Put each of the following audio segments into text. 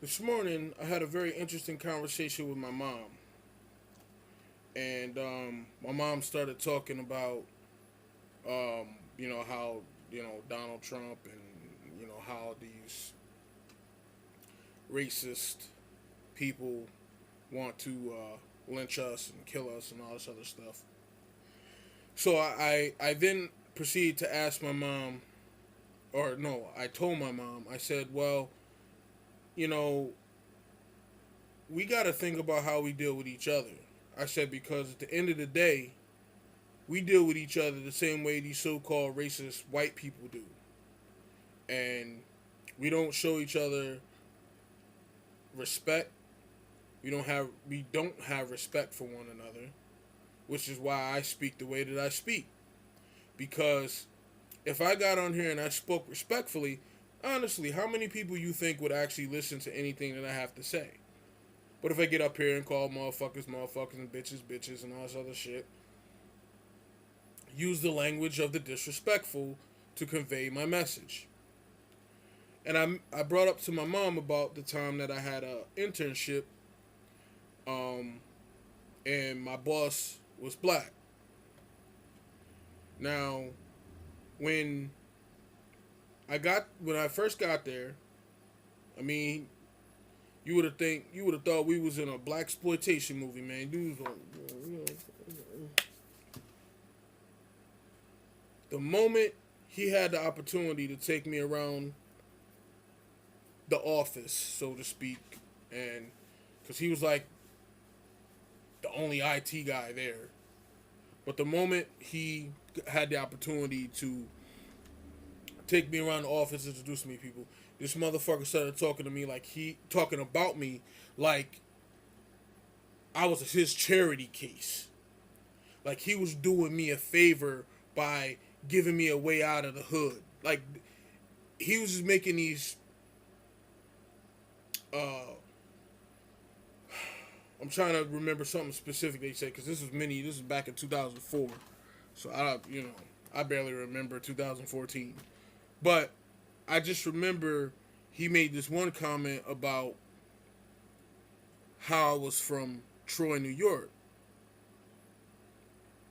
This morning, I had a very interesting conversation with my mom, and my mom started talking about, how Donald Trump and how these racist people want to lynch us and kill us and all this other stuff. So I then proceeded to ask my mom, or no, I told my mom. I said, well, you know, we got to think about how we deal with each other. I said because at the end of the day, we deal with each other the same way these so-called racist white people do, and we don't show each other respect. We don't have respect for one another, which is why I speak the way that I speak. Because if I got on here and I spoke respectfully, honestly, how many people you think would actually listen to anything that I have to say? But if I get up here and call motherfuckers motherfuckers and bitches bitches and all this other shit, use the language of the disrespectful to convey my message. And I brought up to my mom about the time that I had a internship, um, and my boss was black. Now, when when I first got there, I mean, you would have thought we was in a black exploitation movie, man. Dude was like, the moment he had the opportunity to take me around the office, so to speak, and because he was like the only IT guy there. But the moment he had the opportunity to take me around the office, introduce me to people, this motherfucker started talking to me like talking about me like I was his charity case. Like he was doing me a favor by giving me a way out of the hood. Like he was just making these uh I'm trying to remember something specific they said because this is back in 2004. So I barely remember 2014. But I just remember he made this one comment about how I was from Troy, New York.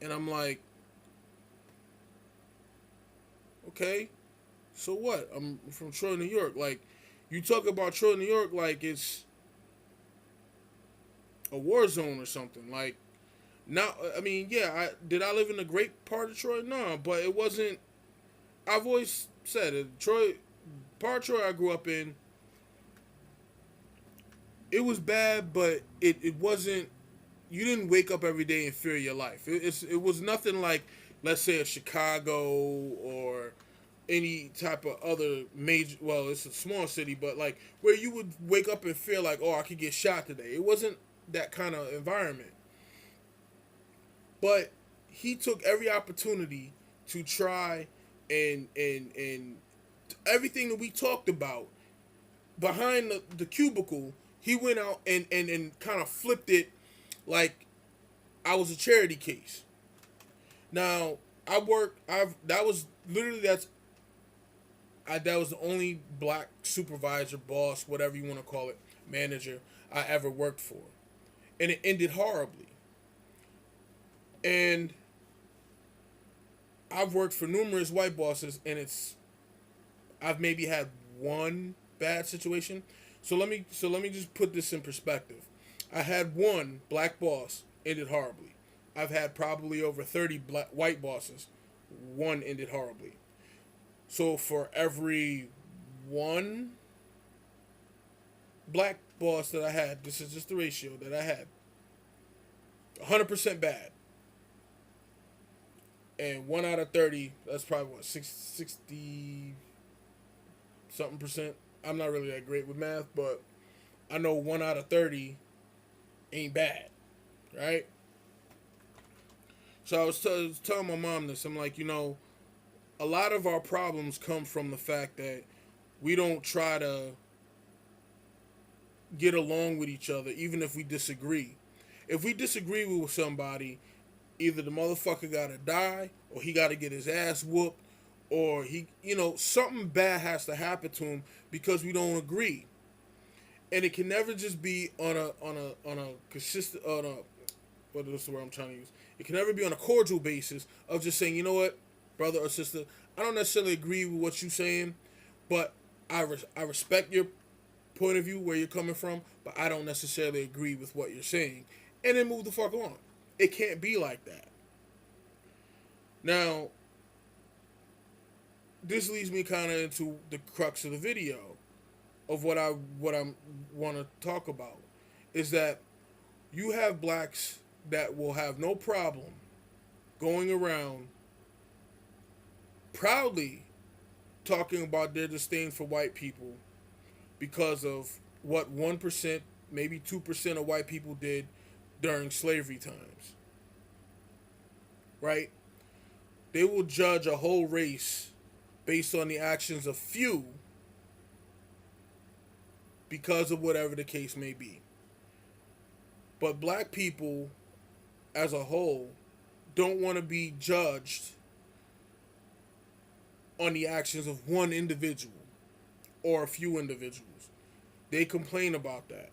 And I'm like, okay, so what? I'm from Troy, New York. Like, you talk about Troy, New York like it's a war zone or something. Like, now, I mean, yeah, did I live in a great part of Troy? No, but it wasn't. I've always said it. Part of Troy I grew up in, it was bad, but it wasn't. You didn't wake up every day and fear your life. It was nothing like, let's say, a Chicago or any type of other major. Well, it's a small city, but like where you would wake up and feel like, oh, I could get shot today. It wasn't that kind of environment. But he took every opportunity to try and everything that we talked about behind the cubicle. He went out and kind of flipped it like I was a charity case. Now I've that was literally that was the only black supervisor, boss, whatever you want to call it, manager I ever worked for, and it ended horribly. And I've worked for numerous white bosses, and I've maybe had one bad situation. So let me just put this in perspective. I had one black boss, ended horribly. I've had probably over 30 black white bosses, one ended horribly. So for every one black boss that I had, this is just the ratio that I had, 100% bad. And 1 out of 30, that's probably what, 60 something percent. I'm not really that great with math, but I know 1 out of 30 ain't bad, right? So I was telling my mom this. I'm like, a lot of our problems come from the fact that we don't try to get along with each other, even if we disagree. If we disagree with somebody, either the motherfucker gotta die, or he gotta get his ass whooped, or something bad has to happen to him because we don't agree. and it can never just be on a consistent on a what is the word I'm trying to use? It can never be on a cordial basis of just saying, you know what, brother or sister, I don't necessarily agree with what you're saying, but I respect your point of view where you're coming from, but I don't necessarily agree with what you're saying, and then move the fuck on. It can't be like that. Now, this leads me kind of into the crux of the video of what I want to talk about is that you have blacks that will have no problem going around proudly talking about their disdain for white people because of what 1%, maybe 2% of white people did during slavery times. Right? They will judge a whole race based on the actions of few because of whatever the case may be. But black people as a whole don't want to be judged on the actions of one individual or a few individuals. They complain about that.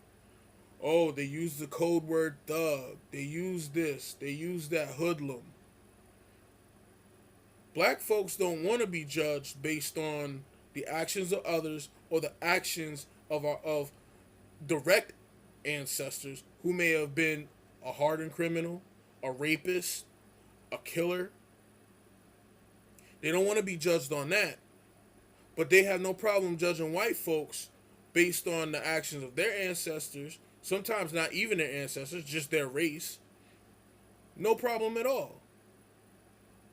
Oh, they use the code word thug. They use this. They use that hoodlum. Black folks don't want to be judged based on the actions of others or the actions of direct ancestors who may have been a hardened criminal, a rapist, a killer. They don't want to be judged on that. But they have no problem judging white folks based on the actions of their ancestors, sometimes not even their ancestors, just their race. No problem at all.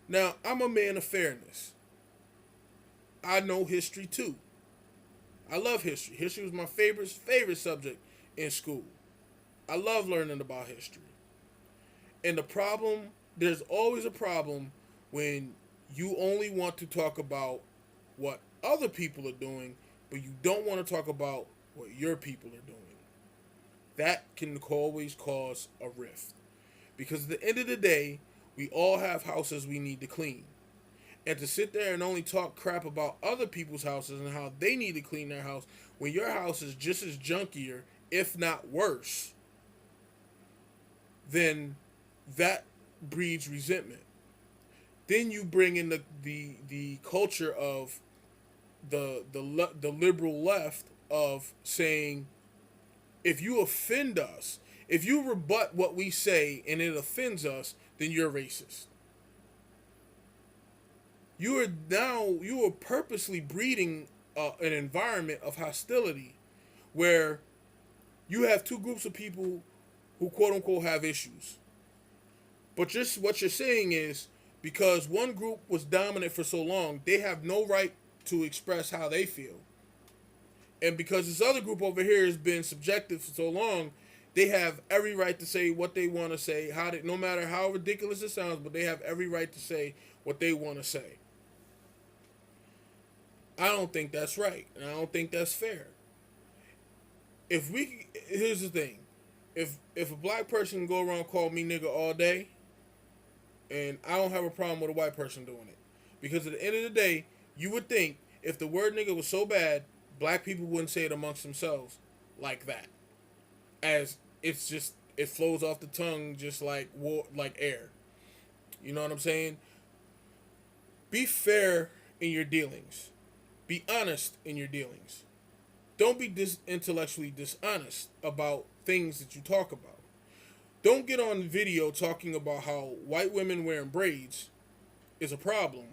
Now, I'm a man of fairness. I know history too. I love history. History was my favorite subject in school. I love learning about history. And the problem, there's always a problem when you only want to talk about what other people are doing, but you don't want to talk about what your people are doing. That can always cause a rift. Because at the end of the day, we all have houses we need to clean. And to sit there and only talk crap about other people's houses and how they need to clean their house when your house is just as junkier, if not worse, then that breeds resentment. Then you bring in the culture of the liberal left of saying, if you offend us, if you rebut what we say and it offends us, then you're racist. You are purposely breeding an environment of hostility where you have two groups of people who quote unquote have issues. But just what you're saying is because one group was dominant for so long, they have no right to express how they feel. And because this other group over here has been subjected for so long, they have every right to say what they want to say, no matter how ridiculous it sounds, but they have every right to say what they want to say. I don't think that's right, and I don't think that's fair. Here's the thing. If a black person can go around and call me nigga all day, and I don't have a problem with a white person doing it. Because at the end of the day, you would think if the word nigga was so bad, black people wouldn't say it amongst themselves like that. As it flows off the tongue just like air. You know what I'm saying? Be fair in your dealings. Be honest in your dealings. Don't be intellectually dishonest about things that you talk about. Don't get on video talking about how white women wearing braids is a problem,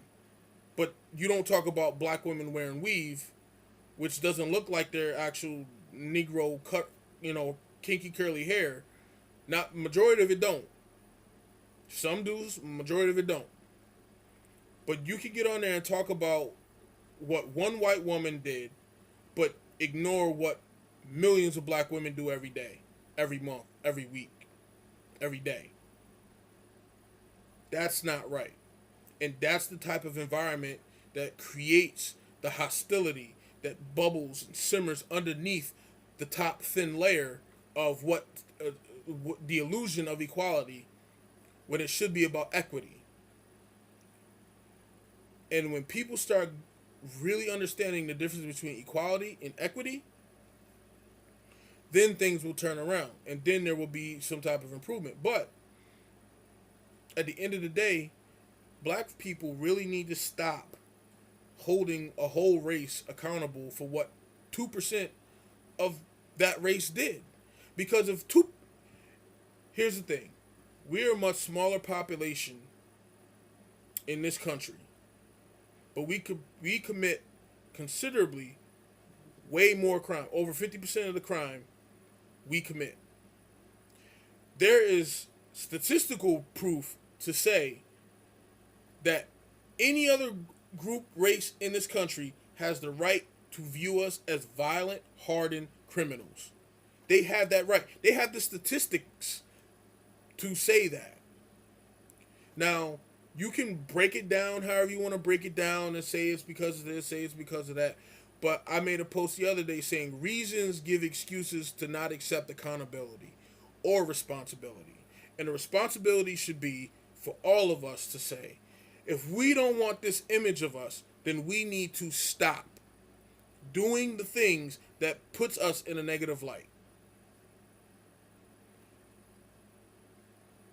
but you don't talk about black women wearing weave, which doesn't look like their actual Negro cut, kinky curly hair. Not majority of it don't. Some do, majority of it don't. But you can get on there and talk about what one white woman did, but ignore what millions of black women do every day, every month, every week, every day. That's not right. And that's the type of environment that creates the hostility that bubbles and simmers underneath the top thin layer of the illusion of equality when it should be about equity. And when people start really understanding the difference between equality and equity, then things will turn around, and then there will be some type of improvement. But at the end of the day, black people really need to stop holding a whole race accountable for what 2% of that race did. Because if two, here's the thing, we're a much smaller population in this country, but we commit considerably way more crime. Over 50% of the crime we commit. There is statistical proof to say that any other group, race in this country has the right to view us as violent, hardened criminals. They have that right. They have the statistics to say that. Now, you can break it down however you want to break it down and say it's because of this, say it's because of that. But I made a post the other day saying reasons give excuses to not accept accountability or responsibility. And the responsibility should be for all of us to say, if we don't want this image of us, then we need to stop doing the things that puts us in a negative light.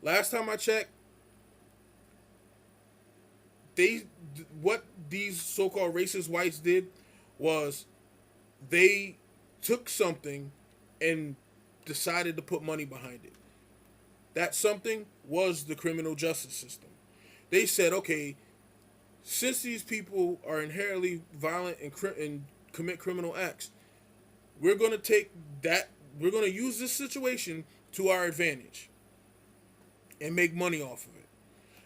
Last time I checked, what these so-called racist whites did was they took something and decided to put money behind it. That something was the criminal justice system. They said, okay, since these people are inherently violent and commit criminal acts, we're going to use this situation to our advantage and make money off of it.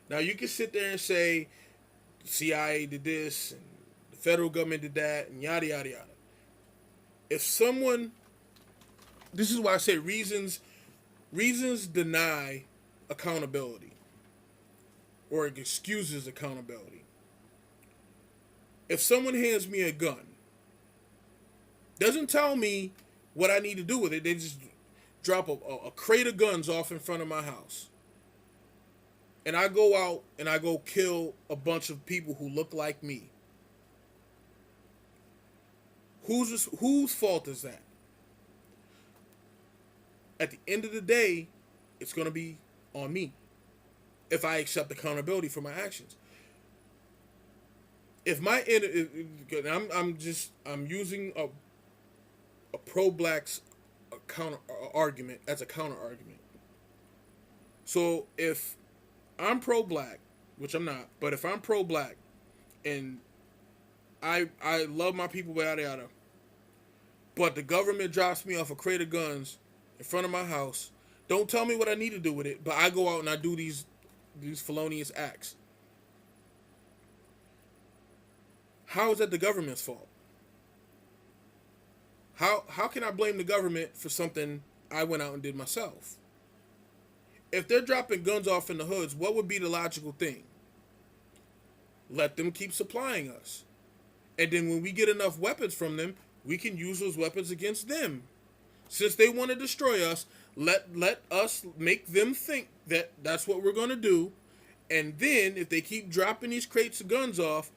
Now, you can sit there and say, the CIA did this, and the federal government did that, and yada, yada, yada. If someone, this is why I say reasons deny accountability or excuses accountability. If someone hands me a gun, doesn't tell me what I need to do with it, they just drop a crate of guns off in front of my house, and I go out and I go kill a bunch of people who look like me, whose fault is that? At the end of the day, it's going to be on me if I accept accountability for my actions. If I'm using a pro-blacks counter argument as a counter argument. So if I'm pro-black, which I'm not, but if I'm pro-black and I love my people, yada yada, but the government drops me off a crate of guns in front of my house, don't tell me what I need to do with it, but I go out and I do these felonious acts. How is that the government's fault? How can I blame the government for something I went out and did myself? If they're dropping guns off in the hoods, what would be the logical thing? Let them keep supplying us. And then when we get enough weapons from them, we can use those weapons against them. Since they want to destroy us, let us make them think that that's what we're going to do. And then if they keep dropping these crates of guns off,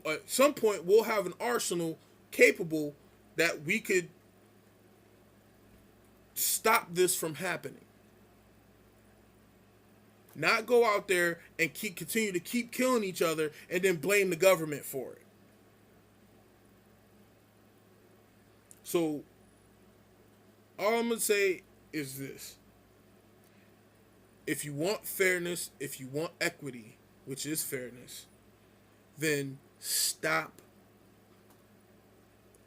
at some point we'll have an arsenal capable that we could stop this from happening. Not go out there and continue to keep killing each other and then blame the government for it. So all I'm going to say is this. If you want fairness, if you want equity, which is fairness, then stop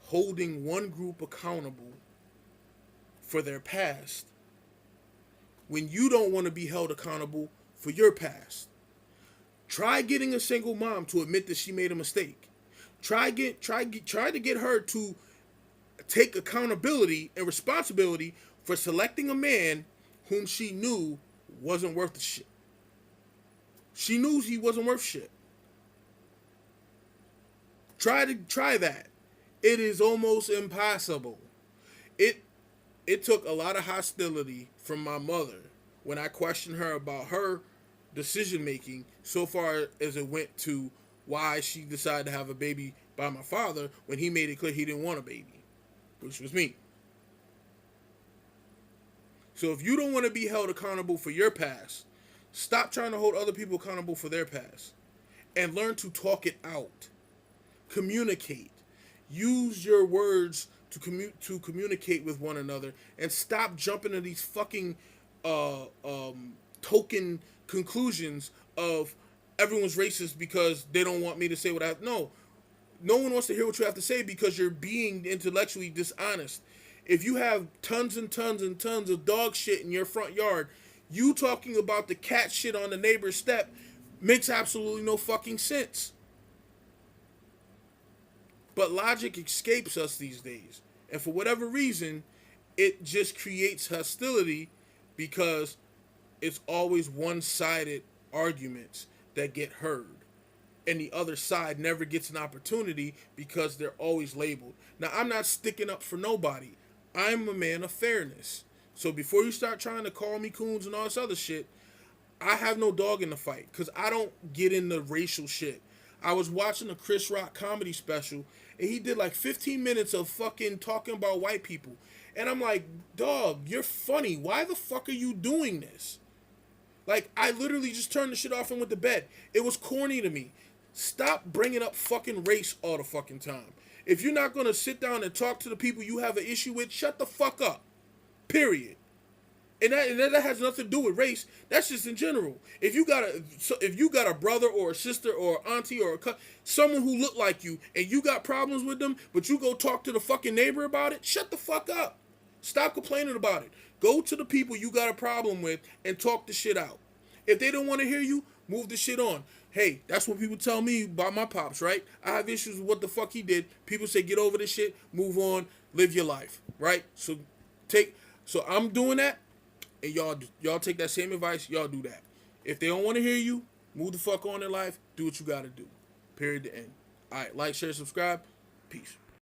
holding one group accountable for their past when you don't want to be held accountable for your past. Try getting a single mom to admit that she made a mistake. Try to get her to take accountability and responsibility for selecting a man whom she knew wasn't worth the shit. She knew he wasn't worth shit. Try that. It is almost impossible. It took a lot of hostility from my mother when I questioned her about her decision making so far as it went to why she decided to have a baby by my father when he made it clear he didn't want a baby, which was me. So if you don't want to be held accountable for your past, stop trying to hold other people accountable for their past and learn to talk it out. Communicate. Use your words to communicate with one another and stop jumping to these fucking token conclusions of everyone's racist because they don't want me to say what I have. No one wants to hear what you have to say because you're being intellectually dishonest. If you have tons and tons and tons of dog shit in your front yard, you talking about the cat shit on the neighbor's step makes absolutely no fucking sense. But logic escapes us these days. And for whatever reason, it just creates hostility because it's always one-sided arguments that get heard. And the other side never gets an opportunity because they're always labeled. Now, I'm not sticking up for nobody. I'm a man of fairness. So before you start trying to call me coons and all this other shit, I have no dog in the fight because I don't get into racial shit. I was watching a Chris Rock comedy special and he did like 15 minutes of fucking talking about white people. And I'm like, dog, you're funny. Why the fuck are you doing this? Like, I literally just turned the shit off and went to bed. It was corny to me. Stop bringing up fucking race all the fucking time. If you're not going to sit down and talk to the people you have an issue with, shut the fuck up. Period. And that has nothing to do with race. That's just in general. If you got a brother or a sister or auntie or someone who look like you and you got problems with them, but you go talk to the fucking neighbor about it, shut the fuck up. Stop complaining about it. Go to the people you got a problem with and talk the shit out. If they don't want to hear you, move the shit on. Hey, that's what people tell me about my pops, right? I have issues with what the fuck he did. People say get over this shit, move on, live your life, right? So I'm doing that, and y'all take that same advice, y'all do that. If they don't want to hear you, move the fuck on in life, do what you gotta do. Period to end. Alright, like, share, subscribe. Peace.